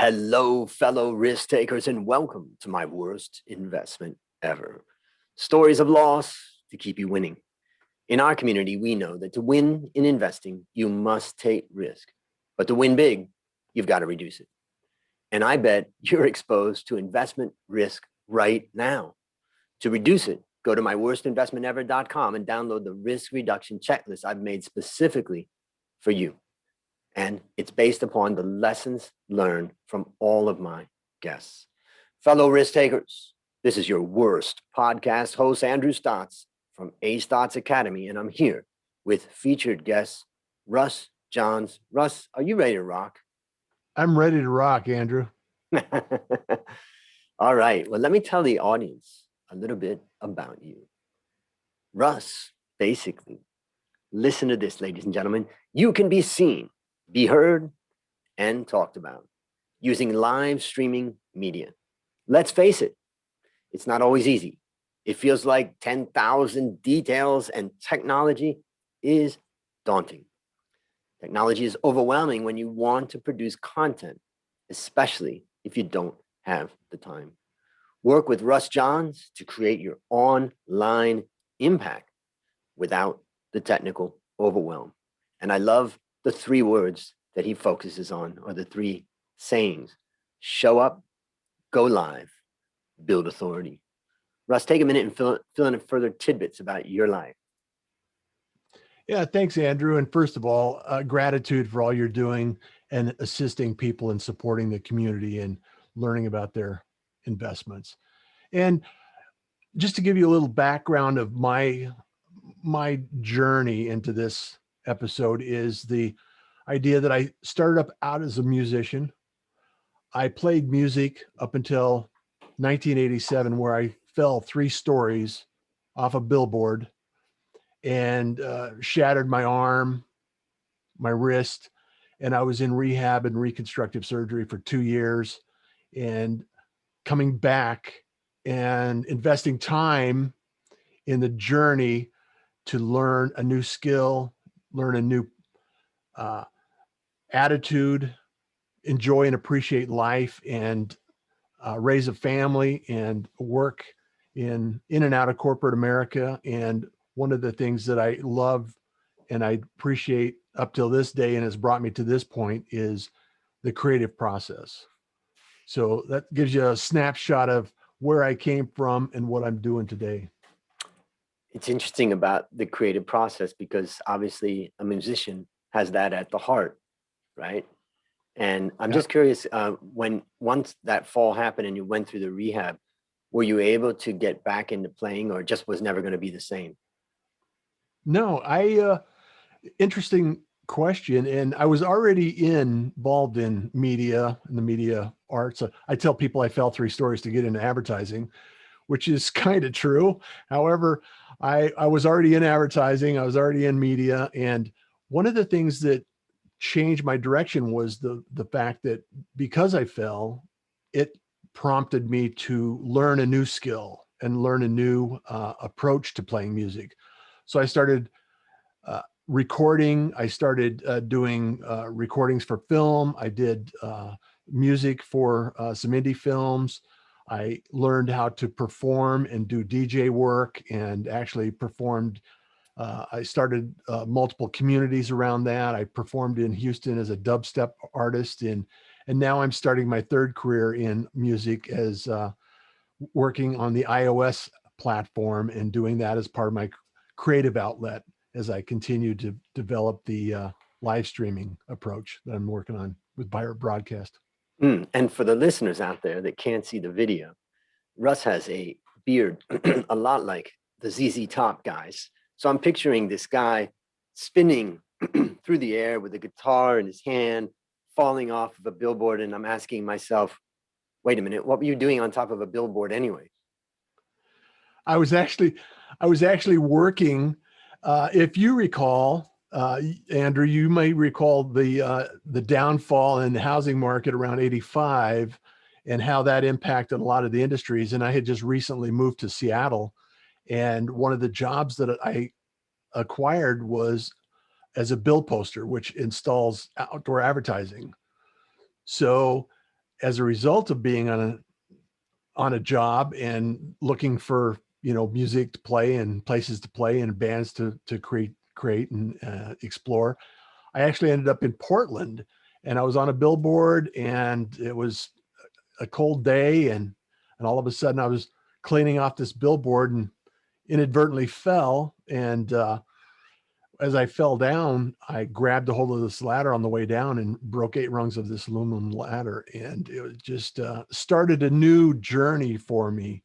Hello, fellow risk takers, and welcome to my worst investment ever. Stories of loss to keep you winning. In our community, we know that to win in investing, you must take risk. But to win big, you've got to reduce it. And I bet you're exposed to investment risk right now. To reduce it, go to myworstinvestmentever.com and download the risk reduction checklist I've made specifically for you. And it's based upon the lessons learned from all of my guests. Fellow risk takers, this is your worst podcast host, Andrew Stotts from A Stotts Academy, and I'm here with featured guest Russ Johns. Russ, are you ready to rock? I'm ready to rock, Andrew. All right. Well, let me tell the audience a little bit about you. Russ, basically, listen to this, ladies and gentlemen. You can be seen, be heard, and talked about using live streaming media. Let's face it, it's not always easy. It feels like 10,000 details, and technology is daunting. Technology is overwhelming when you want to produce content, especially if you don't have the time. Work with Russ Johns to create your online impact without the technical overwhelm. And I love the three words that he focuses on, or the three sayings: show up, go live, build authority. Russ, take a minute and fill in further tidbits about your life. Yeah, thanks, Andrew. And first of all, gratitude for all you're doing and assisting people and supporting the community and learning about their investments. And just to give you a little background of my journey into this episode is the idea that I started up out as a musician. I played music up until 1987, where I fell 3 stories off a billboard and shattered my arm, my wrist, and I was in rehab and reconstructive surgery for 2 years, and coming back and investing time in the journey to learn a new skill, learn a new attitude, enjoy and appreciate life, and raise a family and work in and out of corporate America. And one of the things that I love and I appreciate up till this day and has brought me to this point is the creative process. So that gives you a snapshot of where I came from and what I'm doing today. It's interesting about the creative process because obviously a musician has that at the heart, right? And I'm just curious, once that fall happened and you went through the rehab, were you able to get back into playing, or just was never going to be the same? No, interesting question. And I was already involved in media and the media arts. I tell people I fell 3 stories to get into advertising, which is kind of true. However, I was already in advertising. I was already in media. And one of the things that changed my direction was the fact that because I fell, it prompted me to learn a new skill and learn a new approach to playing music. So I started recording. I started doing recordings for film. I did music for some indie films. I learned how to perform and do DJ work, and actually performed. I started multiple communities around that. I performed in Houston as a dubstep artist, and now I'm starting my 3rd career in music as working on the iOS platform and doing that as part of my creative outlet as I continue to develop the live streaming approach that I'm working on with Pirate Broadcast. And for the listeners out there that can't see the video, Russ has a beard a lot like the ZZ Top guys. So I'm picturing this guy spinning through the air with a guitar in his hand, falling off of a billboard. And I'm asking myself, wait a minute, what were you doing on top of a billboard anyway? I was actually working. If you recall, Andrew, you may recall the downfall in the housing market around 85 and how that impacted a lot of the industries. And I had just recently moved to Seattle. And one of the jobs that I acquired was as a bill poster, which installs outdoor advertising. So as a result of being on a job and looking for, music to play and places to play and bands to create and explore, I actually ended up in Portland, and I was on a billboard, and it was a cold day, and all of a sudden I was cleaning off this billboard and inadvertently fell. And as I fell down, I grabbed a hold of this ladder on the way down and broke 8 rungs of this aluminum ladder. And it was just started a new journey for me.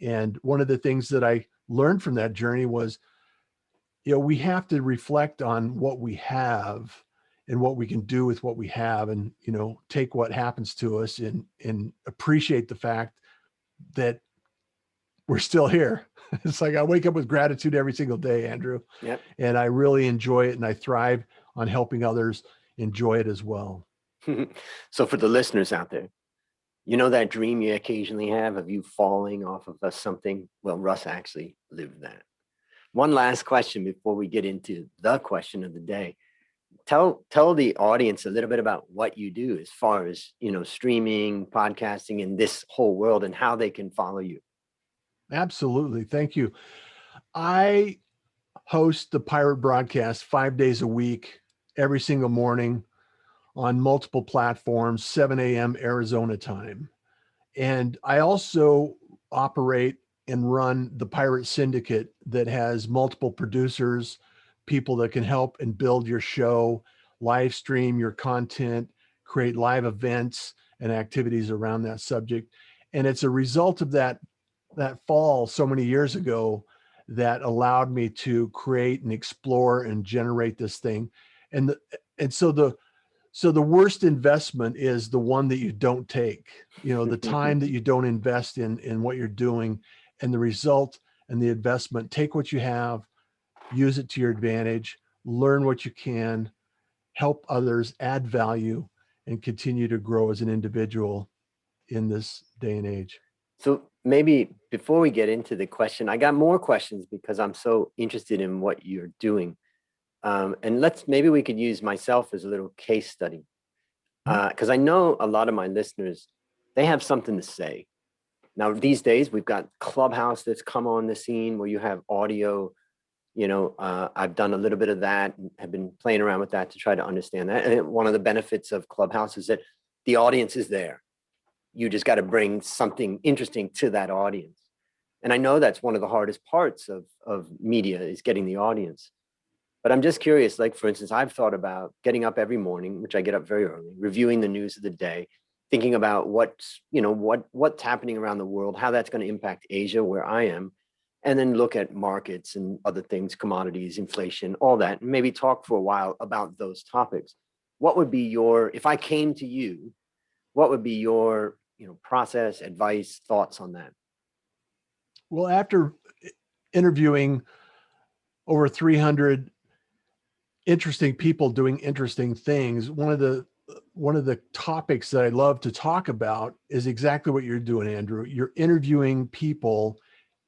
And one of the things that I learned from that journey was, we have to reflect on what we have and what we can do with what we have, and, take what happens to us and appreciate the fact that we're still here. It's like I wake up with gratitude every single day, Andrew. Yep. And I really enjoy it, and I thrive on helping others enjoy it as well. So for the listeners out there, that dream you occasionally have of you falling off of something? Well, Russ actually lived that. One last question before we get into the question of the day. Tell the audience a little bit about what you do as far as, streaming, podcasting, and this whole world, and how they can follow you. Absolutely. Thank you. I host the Pirate broadcast 5 days a week, every single morning on multiple platforms, 7 a.m. Arizona time. And I also operate and run the Pirate Syndicate that has multiple producers, people that can help and build your show, live stream your content, create live events and activities around that subject. And it's a result of that fall so many years ago that allowed me to create and explore and generate this thing. So the worst investment is the one that you don't take, the time that you don't invest in what you're doing, and the result and the investment. Take what you have, use it to your advantage, learn what you can, help others, add value, and continue to grow as an individual in this day and age. So maybe before we get into the question, I got more questions because I'm so interested in what you're doing. And maybe we could use myself as a little case study. Because I know a lot of my listeners, they have something to say. Now, these days, we've got Clubhouse that's come on the scene where you have audio. I've done a little bit of that and have been playing around with that to try to understand that. And one of the benefits of Clubhouse is that the audience is there. You just got to bring something interesting to that audience. And I know that's one of the hardest parts of media is getting the audience. But I'm just curious, like, for instance, I've thought about getting up every morning, which I get up very early, reviewing the news of the day, thinking about what's happening around the world, how that's going to impact Asia, where I am, and then look at markets and other things, commodities, inflation, all that, and maybe talk for a while about those topics. What would be if I came to you, what would be your, process, advice, thoughts on that? Well, after interviewing over 300 interesting people doing interesting things, one of the topics that I love to talk about is exactly what you're doing, Andrew. You're interviewing people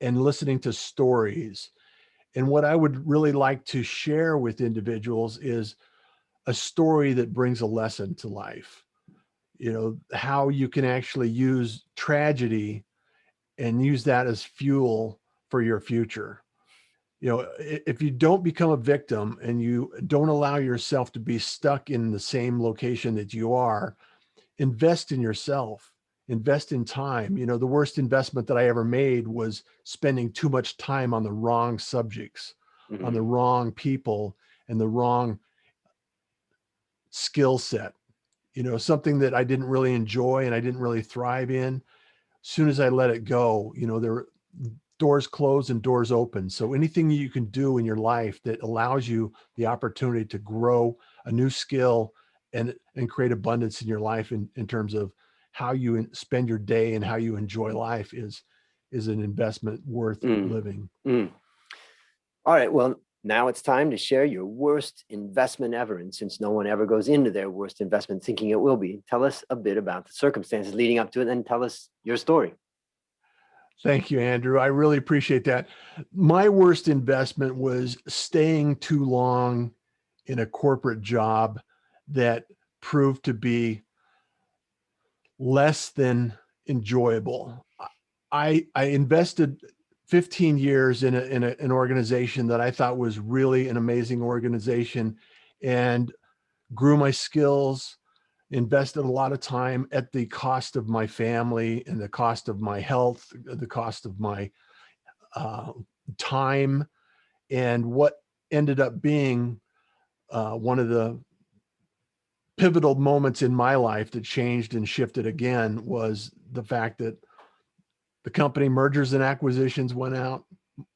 and listening to stories. And what I would really like to share with individuals is a story that brings a lesson to life. How you can actually use tragedy and use that as fuel for your future. If you don't become a victim and you don't allow yourself to be stuck in the same location that you are, invest in yourself, invest in time. The worst investment that I ever made was spending too much time on the wrong subjects, Mm-hmm. on the wrong people, and the wrong skill set. Something that I didn't really enjoy and I didn't really thrive in. As soon as I let it go, there doors close and doors open. So anything you can do in your life that allows you the opportunity to grow a new skill and create abundance in your life in terms of how you spend your day and how you enjoy life is an investment worth living. All right. Well, now it's time to share your worst investment ever. And since no one ever goes into their worst investment thinking it will be, tell us a bit about the circumstances leading up to it, and tell us your story. Thank you, Andrew. I really appreciate that. My worst investment was staying too long in a corporate job that proved to be less than enjoyable. I invested 15 years in an organization that I thought was really an amazing organization, and grew my skills, invested a lot of time at the cost of my family and the cost of my health, the cost of my time. And what ended up being one of the pivotal moments in my life that changed and shifted again was the fact that the company mergers and acquisitions went out.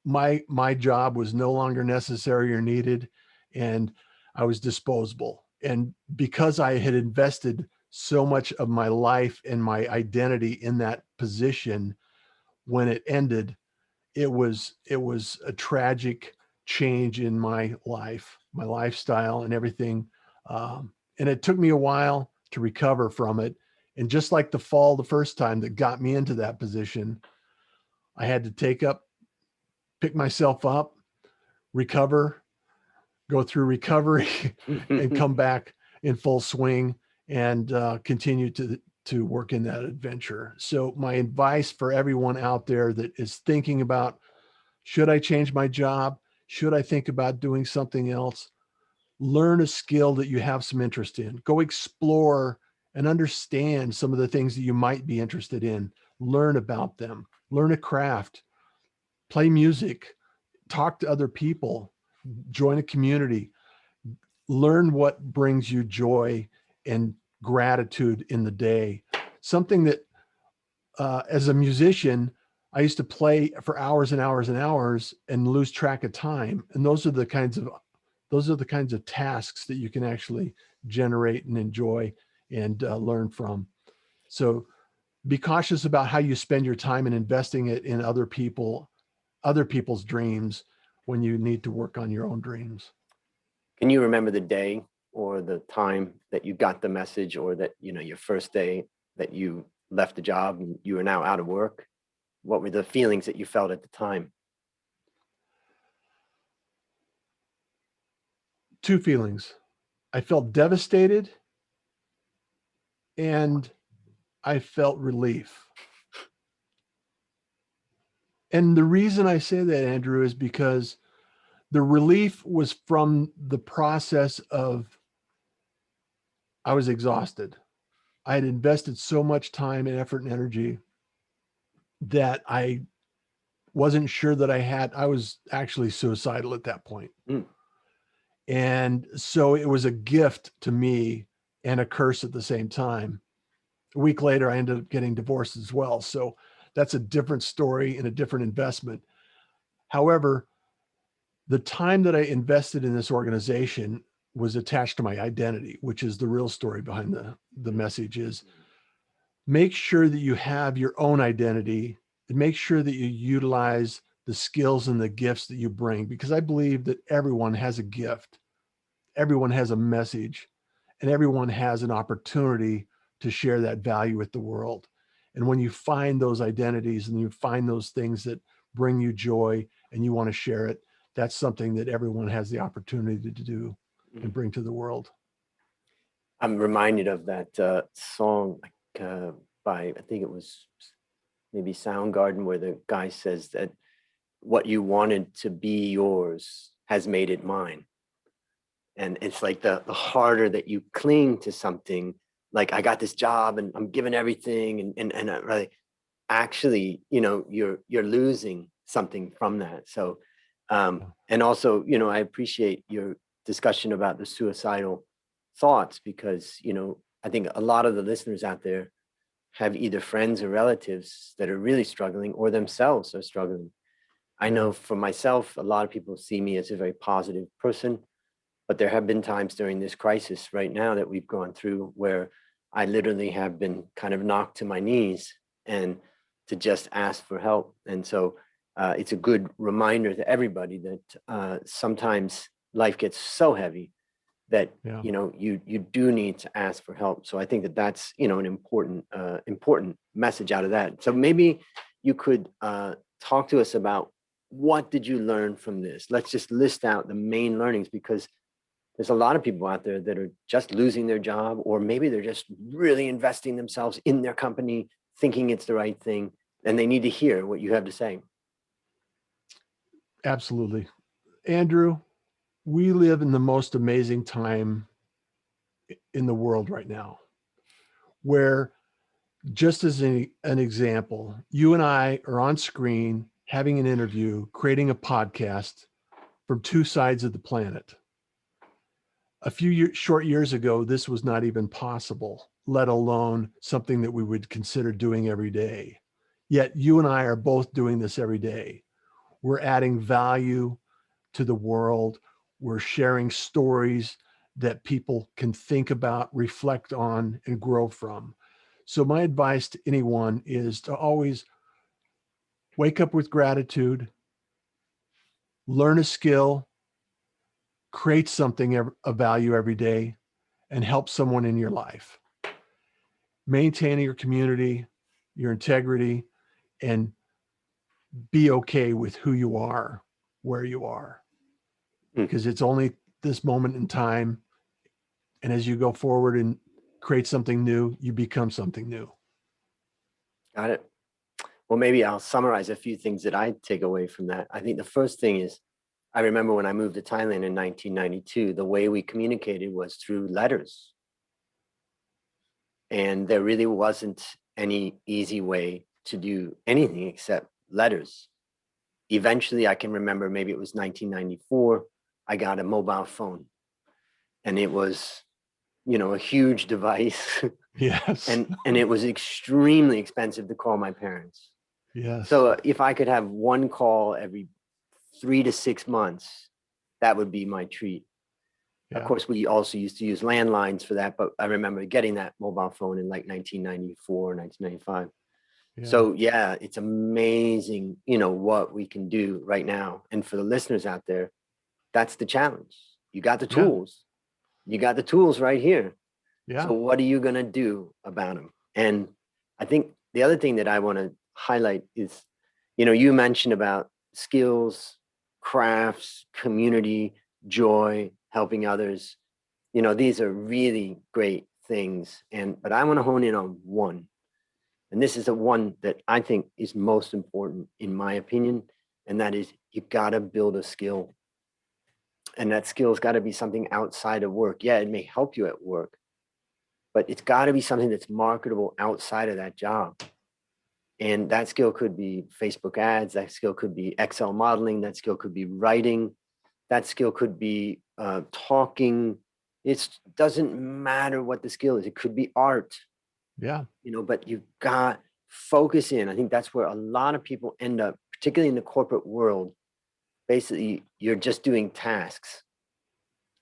My job was no longer necessary or needed, and I was disposable. And because I had invested so much of my life and my identity in that position, when it ended, it was a tragic change in my life, my lifestyle, and everything. And it took me a while to recover from it. And just like the fall, the first time that got me into that position, I had to pick myself up, recover, go through recovery, and come back in full swing and continue to work in that adventure. So my advice for everyone out there that is thinking about, should I change my job? Should I think about doing something else? Learn a skill that you have some interest in. Go explore and understand some of the things that you might be interested in. Learn about them. Learn a craft. Play music. Talk to other people. Join a community. Learn what brings you joy and gratitude in the day. Something that, as a musician, I used to play for hours and hours and hours and lose track of time. And those are the kinds of tasks that you can actually generate and enjoy and learn from. So be cautious about how you spend your time and investing it in other people's dreams when you need to work on your own dreams. Can you remember the day or the time that you got the message, or that, your first day that you left the job and you are now out of work? What were the feelings that you felt at the time? Two feelings. I felt devastated and I felt relief. And the reason I say that, Andrew, is because the relief was from the process of, I was exhausted. I had invested so much time and effort and energy that I wasn't sure that I was actually suicidal at that point. Mm. And so it was a gift to me and a curse at the same time. A week later, I ended up getting divorced as well. So that's a different story and a different investment. However, the time that I invested in this organization was attached to my identity, which is the real story behind the message. Is make sure that you have your own identity and make sure that you utilize the skills and the gifts that you bring, because I believe that everyone has a gift, everyone has a message, and everyone has an opportunity to share that value with the world. And when you find those identities and you find those things that bring you joy and you want to share it, that's something that everyone has the opportunity to do and bring to the world. I'm reminded of that song by, I think it was maybe Soundgarden, where the guy says that what you wanted to be yours has made it mine. And it's like the harder that you cling to something, like I got this job and I'm giving everything, and I really, actually, you're losing something from that. So, and also, I appreciate your discussion about the suicidal thoughts, because, I think a lot of the listeners out there have either friends or relatives that are really struggling, or themselves are struggling. I know for myself, a lot of people see me as a very positive person, but there have been times during this crisis right now that we've gone through where I literally have been kind of knocked to my knees and to just ask for help. And so it's a good reminder to everybody that sometimes life gets so heavy that, you do need to ask for help. So I think that that's, an important message out of that. So maybe you could talk to us about, what did you learn from this? Let's just list out the main learnings, because There's a lot of people out there that are just losing their job, or maybe they're just really investing themselves in their company, thinking it's the right thing, and they need to hear what you have to say. Absolutely. Andrew, we live in the most amazing time in the world right now, where, just as an example, you and I are on screen having an interview, creating a podcast from two sides of the planet. A few short years ago, this was not even possible, let alone something that we would consider doing every day. Yet you and I are both doing this every day. We're adding value to the world. We're sharing stories that people can think about, reflect on, and grow from. So my advice to anyone is to always wake up with gratitude, learn a skill, create something of value every day, and help someone in your life. Maintaining your community, your integrity, and be okay with who you are, where you are, because it's only this moment in time. And as you go forward and create something new, you become something new. Got it. Well, maybe I'll summarize a few things that I take away from that. I think the first thing is, I remember when I moved to Thailand in 1992, the way we communicated was through letters. And there really wasn't any easy way to do anything except letters. Eventually, I can remember, maybe it was 1994, I got a mobile phone. And it was, a huge device. Yes. and it was extremely expensive to call my parents. Yes. So if I could have one call every 3 to 6 months, that would be my treat. Yeah. Of course, we also used to use landlines for that, but I remember getting that mobile phone in like 1994, 1995. Yeah. So yeah, it's amazing, what we can do right now. And for the listeners out there, that's the challenge. You got the tools. You got the tools right here. Yeah. So what are you going to do about them? And I think the other thing that I want to highlight is, you mentioned about skills, crafts, community, joy, helping others. These are really great things. But I want to hone in on one. And this is the one that I think is most important, in my opinion. And that is, you got to build a skill. And that skill's got to be something outside of work. Yeah, it may help you at work, but it's got to be something that's marketable outside of that job. And that skill could be Facebook ads. That skill could be Excel modeling. That skill could be writing. That skill could be talking. It doesn't matter what the skill is. It could be art. Yeah. But you've got focus in. I think that's where a lot of people end up, particularly in the corporate world. Basically, you're just doing tasks.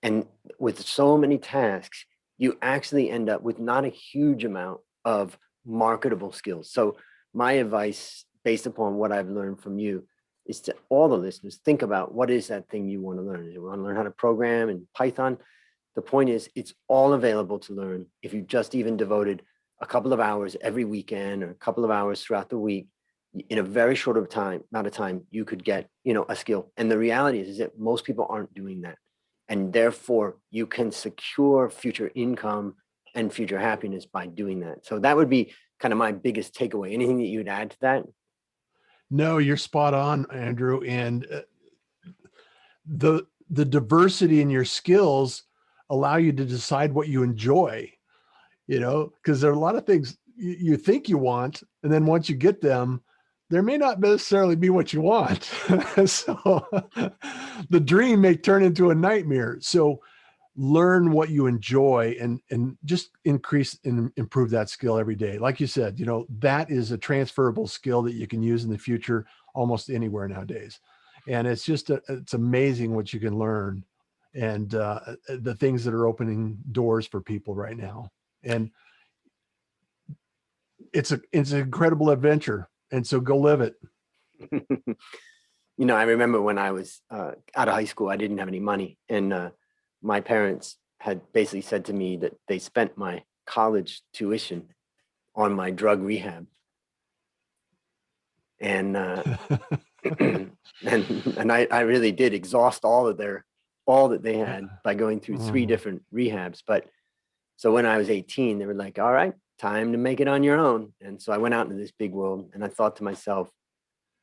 And with so many tasks, you actually end up with not a huge amount of marketable skills. So my advice, based upon what I've learned from you, is to all the listeners, think about, what is that thing you want to learn? You want to learn how to program in Python? The point is, it's all available to learn. If you just even devoted a couple of hours every weekend, or a couple of hours throughout the week, in a very short amount of time, you could get, a skill. And the reality is that most people aren't doing that. And therefore, you can secure future income and future happiness by doing that. So that would be kind of my biggest takeaway. Anything that you'd add to that? No, you're spot on, Andrew. And the diversity in your skills allow you to decide what you enjoy, because there are a lot of things you think you want, and then once you get them, there may not necessarily be what you want. So the dream may turn into a nightmare. So learn what you enjoy, and just increase and improve that skill every day. Like you said, that is a transferable skill that you can use in the future almost anywhere nowadays. And it's just, it's amazing what you can learn, and the things that are opening doors for people right now. And it's an incredible adventure. And so go live it. I remember when I was out of high school, I didn't have any money. And my parents had basically said to me that they spent my college tuition on my drug rehab. And and I really did exhaust all of their all that they Yeah. had by going through 3 Mhm. different rehabs. But so when I was 18, they were like, all right, time to make it on your own. And so I went out into this big world and I thought to myself,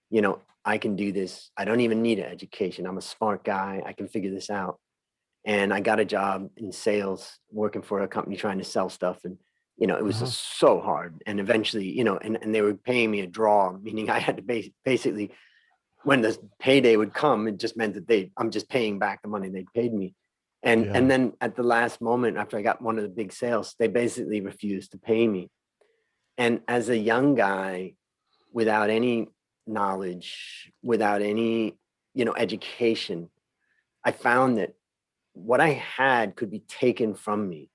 you know, I can do this. I don't even need an education. I'm a smart guy. I can figure this out. And I got a job in sales working for a company trying to sell stuff. And, you know, it was Uh-huh. just so hard. And eventually, you know, and they were paying me a draw, meaning I had to basically, when the payday would come, it just meant that I'm just paying back the money they paid me. And Yeah. then at the last moment, after I got one of the big sales, they basically refused to pay me. And as a young guy, without any knowledge, without any, you know, education, I found that what I had could be taken from me.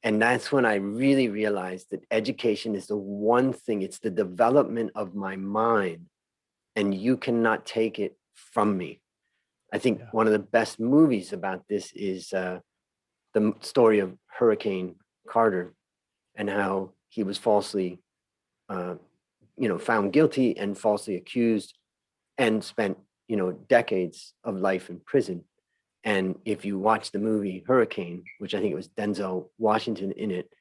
And that's when I really realized that education is the one thing, it's the development of my mind, and you cannot take it from me. I think Yeah. one of the best movies about this is the story of Hurricane Carter and how he was falsely, uh, you know, found guilty and falsely accused and spent, you know, decades of life in prison. And if you watch the movie Hurricane, which I think it was Denzel Washington in it,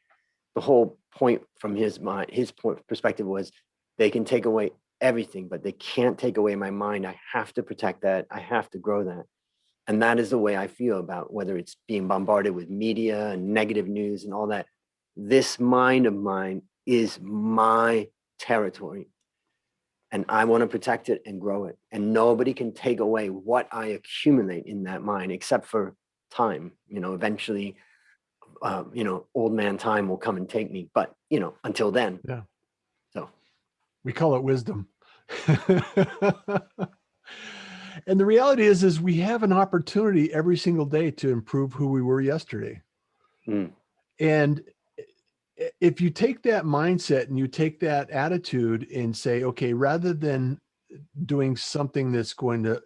the whole point from his mind, his point perspective was they can take away everything, but they can't take away my mind. I have to protect that. I have to grow that. And that is the way I feel about whether it's being bombarded with media and negative news and all that. This mind of mine is my territory. And I want to protect it and grow it. And nobody can take away what I accumulate in that mind except for time. You know, eventually, you know, old man time will come and take me. But, you know, until then. Yeah. So We call it wisdom. And the reality is we have an opportunity every single day to improve who we were yesterday. mm, And if you take that mindset and you take that attitude and say, okay, rather than doing something that's going to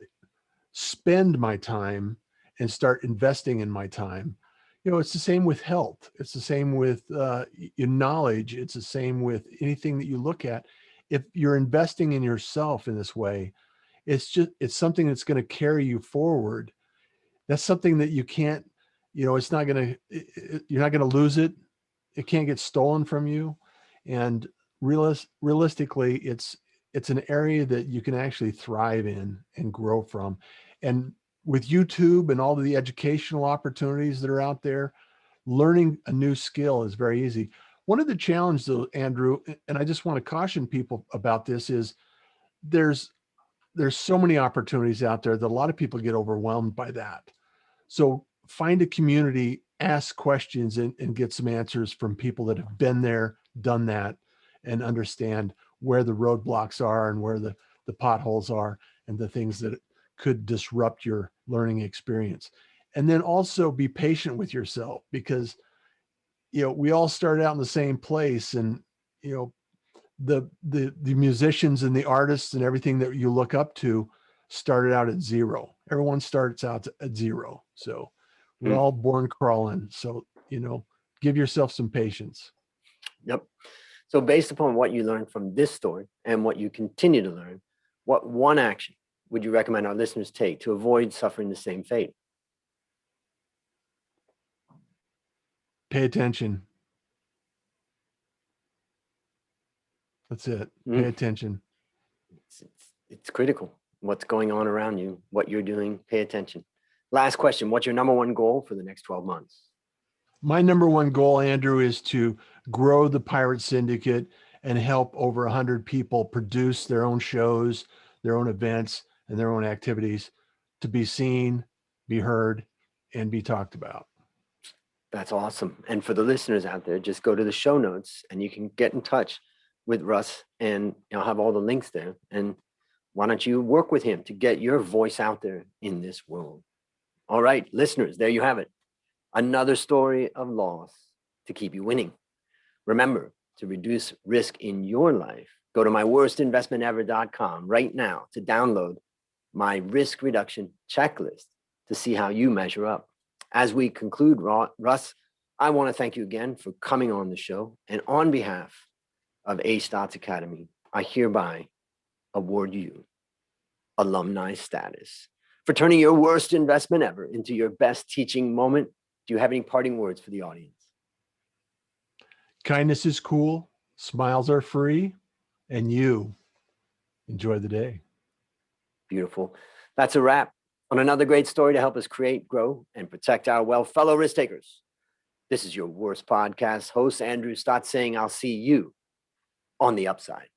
spend my time and start investing in my time, you know, it's the same with health. It's the same with your knowledge. It's the same with anything that you look at. If you're investing in yourself in this way, it's something that's going to carry you forward. That's something that you can't, you know, it's not going to, you're not going to lose it. It can't get stolen from you. And realistically, it's an area that you can actually thrive in and grow from. And with YouTube and all of the educational opportunities that are out there, learning a new skill is very easy. One of the challenges, though, Andrew, and I just want to caution people about this, is there's so many opportunities out there that a lot of people get overwhelmed by that. So find a community, ask questions, and get some answers from people that have been there, done that, and understand where the roadblocks are and where the potholes are and the things that could disrupt your learning experience. And then also be patient with yourself, because, you know, we all start out in the same place, and, you know, the musicians and the artists and everything that you look up to started out at zero. Everyone starts out at zero. So we're mm, all born crawling. So, you know, give yourself some patience. yep. So based upon what you learned from this story and what you continue to learn, what one action would you recommend our listeners take to avoid suffering the same fate? Pay attention. That's it. Pay Mm, attention. it's critical. What's going on around you, what you're doing, pay attention. Last question. What's your number one goal for the next 12 months? My number one goal, Andrew, is to grow the Pirate Syndicate and help over 100 people produce their own shows, their own events, and their own activities to be seen, be heard, and be talked about. That's awesome. And for the listeners out there, just go to the show notes and you can get in touch with Russ, and I'll have all the links there. And why don't you work with him to get your voice out there in this world? All right, listeners, there you have it. Another story of loss to keep you winning. Remember, to reduce risk in your life, go to myworstinvestmentever.com right now to download my risk reduction checklist to see how you measure up. As we conclude, Russ, I want to thank you again for coming on the show. And on behalf of A Stotts Academy, I hereby award you alumni status. for turning your worst investment ever into your best teaching moment. Do you have any parting words for the audience? Kindness is cool. Smiles are free. And you enjoy the day. Beautiful. That's a wrap on another great story to help us create, grow, and protect our wealth. Fellow risk takers, this is your worst podcast host, Andrew Stott, saying I'll see you on the upside.